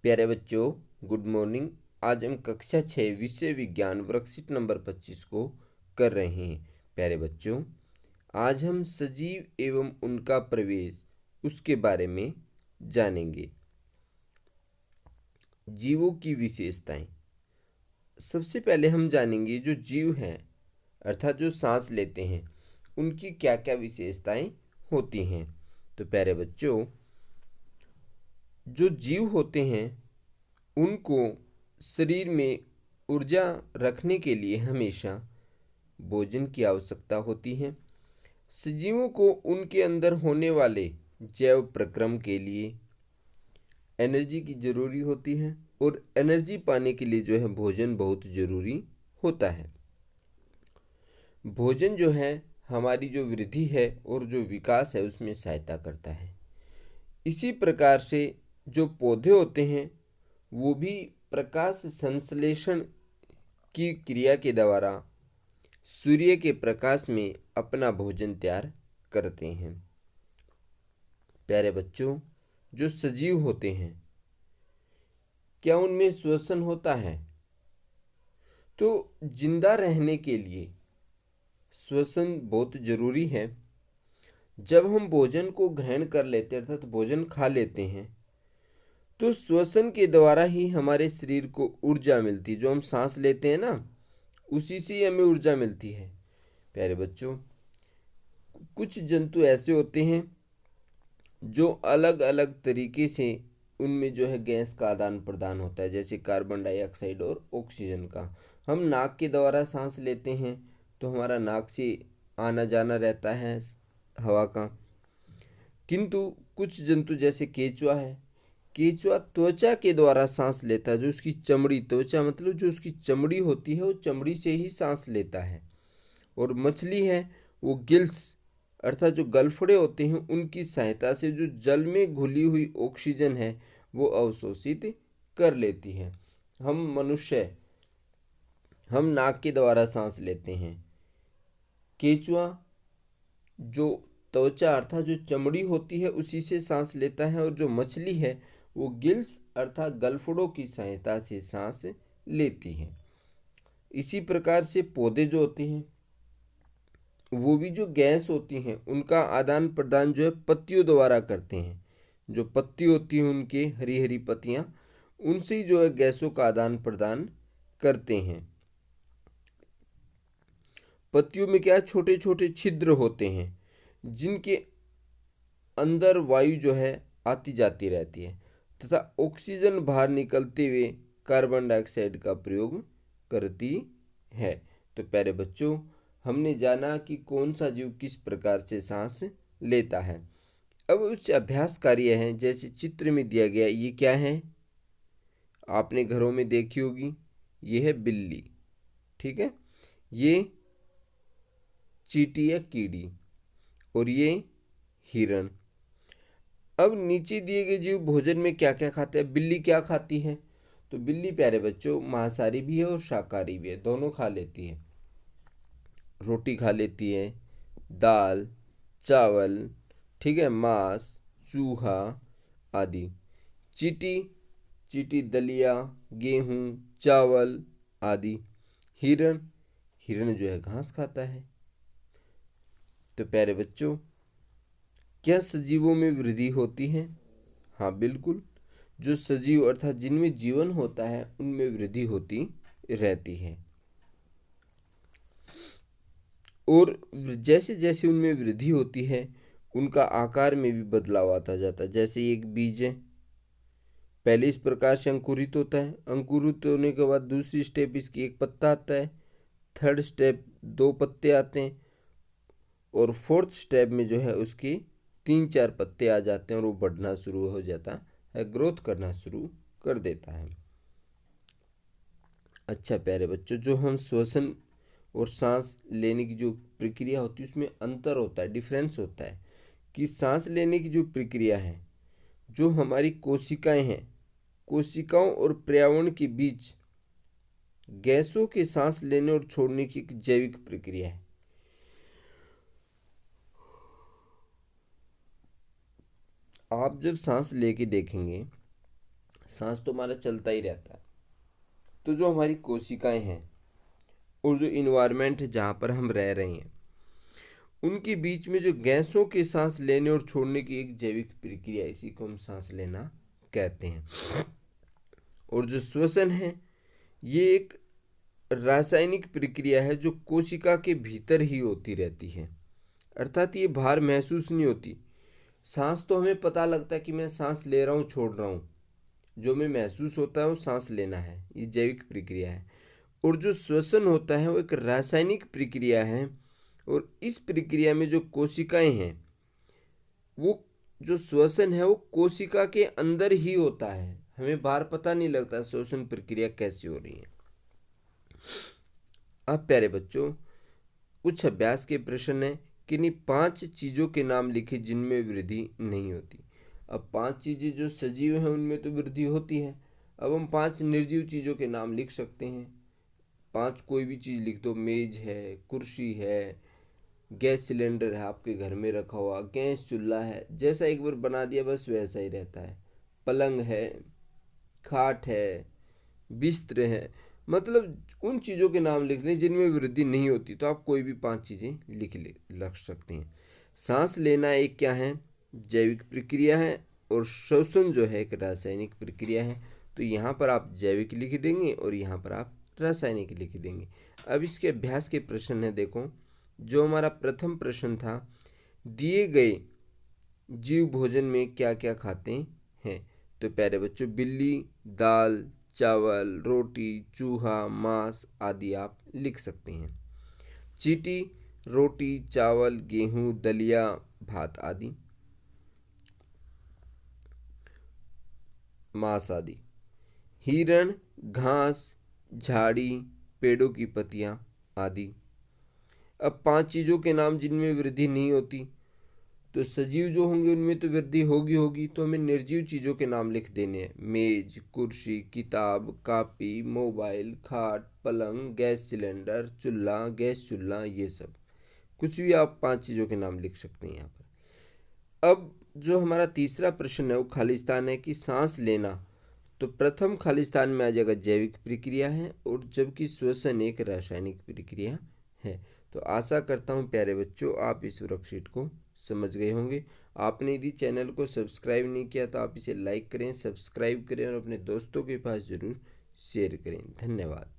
प्यारे बच्चों, good morning. आज हम कक्षा 6 विषय विज्ञान वर्कशीट नंबर 25 को कर रहे हैं। प्यारे बच्चों, आज हम सजीव एवं उनका प्रवेश उसके बारे में जानेंगे। जीवों की विशेषताएं। सबसे पहले हम जानेंगे जो जीव हैं अर्थात जो सांस लेते हैं उनकी क्या क्या विशेषताएं होती हैं। तो प्यारे बच्चों, जो जीव होते हैं उनको शरीर में ऊर्जा रखने के लिए हमेशा भोजन की आवश्यकता होती है। सजीवों को उनके अंदर होने वाले जैव प्रक्रम के लिए एनर्जी की ज़रूरी होती है और एनर्जी पाने के लिए जो है भोजन बहुत ज़रूरी होता है। भोजन जो है हमारी जो वृद्धि है और जो विकास है उसमें सहायता करता है। इसी प्रकार से जो पौधे होते हैं वो भी प्रकाश संश्लेषण की क्रिया के द्वारा सूर्य के प्रकाश में अपना भोजन तैयार करते हैं। प्यारे बच्चों, जो सजीव होते हैं क्या उनमें श्वसन होता है? तो जिंदा रहने के लिए श्वसन बहुत जरूरी है। जब हम भोजन को ग्रहण कर लेते हैं अर्थात भोजन खा लेते हैं तो श्वसन के द्वारा ही हमारे शरीर को ऊर्जा मिलती है। जो हम सांस लेते हैं ना, उसी से हमें ऊर्जा मिलती है। प्यारे बच्चों, कुछ जंतु ऐसे होते हैं जो अलग अलग तरीके से उनमें जो है गैस का आदान प्रदान होता है, जैसे कार्बन डाइऑक्साइड और ऑक्सीजन का। हम नाक के द्वारा सांस लेते हैं तो हमारा नाक से आना जाना रहता है हवा का। किंतु कुछ जंतु जैसे केंचुआ है, केंचुआ त्वचा के द्वारा सांस लेता है। जो उसकी चमड़ी, त्वचा मतलब जो उसकी चमड़ी होती है वो चमड़ी से ही सांस लेता है। और मछली है वो गिल्स अर्थात जो गलफड़े होते हैं उनकी सहायता से जो जल में घुली हुई ऑक्सीजन है वो अवशोषित कर लेती है। हम मनुष्य हम नाक के द्वारा सांस लेते हैं। केंचुआ जो त्वचा अर्थात जो चमड़ी होती है उसी से सांस लेता है, और जो मछली है वो गिल्स अर्थात गलफड़ों की सहायता से सांस लेती है। इसी प्रकार से पौधे जो होते हैं वो भी जो गैस होती हैं उनका आदान प्रदान जो है पत्तियों द्वारा करते हैं। जो पत्ती होती हैं उनके हरी हरी पत्तियां, उनसे ही जो है गैसों का आदान प्रदान करते हैं। पत्तियों में क्या छोटे छोटे छिद्र होते हैं जिनके अंदर वायु जो है आती जाती रहती है तथा ऑक्सीजन बाहर निकलते हुए कार्बन डाइऑक्साइड का प्रयोग करती है। तो प्यारे बच्चों, हमने जाना कि कौन सा जीव किस प्रकार से सांस लेता है। अब कुछ अभ्यास कार्य हैं, जैसे चित्र में दिया गया। ये क्या है? आपने घरों में देखी होगी। ये है बिल्ली, ठीक है। ये चींटी या कीड़ी, और ये हिरण। अब नीचे दिए गए जीव भोजन में क्या क्या खाते हैं? बिल्ली क्या खाती है? तो बिल्ली प्यारे बच्चों मांसाहारी भी है और शाकाहारी भी है, दोनों खा लेती है। रोटी खा लेती है, दाल, चावल, ठीक है, मांस, चूहा आदि। चींटी चींटी दलिया, गेहूं, चावल आदि। हिरण हिरण जो है घास खाता है। तो प्यारे बच्चों, क्या सजीवों में वृद्धि होती है? हाँ बिल्कुल। जो सजीव अर्थात जिनमें जीवन होता है उनमें वृद्धि होती रहती है। और जैसे जैसे उनमें वृद्धि होती है उनका आकार में भी बदलाव आता जाता है। जैसे एक बीज है, पहले इस प्रकार से अंकुरित होता है। अंकुरित होने के बाद दूसरी स्टेप इसकी एक पत्ता आता है, थर्ड स्टेप दो पत्ते आते हैं, और फोर्थ स्टेप में जो है उसके तीन चार पत्ते आ जाते हैं और वो बढ़ना शुरू हो जाता है, ग्रोथ करना शुरू कर देता है। अच्छा प्यारे बच्चों, जो हम श्वसन और सांस लेने की जो प्रक्रिया होती है उसमें अंतर होता है, डिफरेंस होता है। कि सांस लेने की जो प्रक्रिया है, जो हमारी कोशिकाएं हैं, कोशिकाओं और पर्यावरण के बीच गैसों के सांस लेने और छोड़ने की एक जैविक प्रक्रिया है। आप जब सांस लेके देखेंगे सांस तो हमारा चलता ही रहता है। तो जो हमारी कोशिकाएं हैं और जो इन्वायरमेंट है जहाँ पर हम रह रहे हैं, उनके बीच में जो गैसों के सांस लेने और छोड़ने की एक जैविक प्रक्रिया, इसी को हम सांस लेना कहते हैं। और जो श्वसन है, ये एक रासायनिक प्रक्रिया है जो कोशिका के भीतर ही होती रहती है, अर्थात ये बाहर महसूस नहीं होती। सांस तो हमें पता लगता है कि मैं सांस ले रहा हूँ, छोड़ रहा हूँ, जो हमें महसूस होता है वो सांस लेना है, ये जैविक प्रक्रिया है। और जो श्वसन होता है वो एक रासायनिक प्रक्रिया है, और इस प्रक्रिया में जो कोशिकाएं हैं, वो जो श्वसन है वो कोशिका के अंदर ही होता है, हमें बाहर पता नहीं लगता श्वसन प्रक्रिया कैसी हो रही है। अब प्यारे बच्चों, कुछ अभ्यास के प्रश्न है, किन्हीं 5 चीज़ों के नाम लिखे जिनमें वृद्धि नहीं होती। अब 5 चीज़ें जो सजीव हैं उनमें तो वृद्धि होती है। अब हम 5 निर्जीव चीज़ों के नाम लिख सकते हैं। 5 कोई भी चीज़ लिख दो, मेज है, कुर्सी है, गैस सिलेंडर है आपके घर में रखा हुआ, गैस चूल्हा है, जैसा एक बार बना दिया बस वैसा ही रहता है, पलंग है, खाट है, बिस्तर है। मतलब उन चीज़ों के नाम लिख लें जिनमें वृद्धि नहीं होती, तो आप कोई भी 5 चीज़ें रख सकते हैं। सांस लेना एक क्या है, जैविक प्रक्रिया है, और श्वसन जो है एक रासायनिक प्रक्रिया है। तो यहाँ पर आप जैविक लिख देंगे और यहाँ पर आप रासायनिक लिख देंगे। अब इसके अभ्यास के प्रश्न है, देखो। जो हमारा प्रथम प्रश्न था, दिए गए जीव भोजन में क्या क्या खाते हैं। तो प्यारे बच्चों, बिल्ली दाल, चावल, रोटी, चूहा, मांस आदि आप लिख सकते हैं। चींटी रोटी, चावल, गेहूं, दलिया, भात आदि, मांस आदि। हिरण घास, झाड़ी, पेड़ों की पत्तियां आदि। अब 5 चीज़ों के नाम जिनमें वृद्धि नहीं होती, तो सजीव जो होंगे उनमें तो वृद्धि होगी होगी, तो हमें निर्जीव चीज़ों के नाम लिख देने हैं। मेज, कुर्सी, किताब, कापी, मोबाइल, खाट, पलंग, गैस सिलेंडर, चूल्हा, गैस चूल्हा, ये सब कुछ भी आप 5 चीज़ों के नाम लिख सकते हैं यहाँ पर। अब जो हमारा तीसरा प्रश्न है वो खालिस्तान है कि सांस लेना, तो प्रथम खालिस्तान में आ जाएगा जैविक प्रक्रिया है, और जबकि श्वसन एक रासायनिक प्रक्रिया है। तो आशा करता हूँ प्यारे बच्चों आप इस वर्कशीट को समझ गए होंगे। आपने यदि चैनल को सब्सक्राइब नहीं किया तो आप इसे लाइक करें, सब्सक्राइब करें और अपने दोस्तों के पास ज़रूर शेयर करें। धन्यवाद।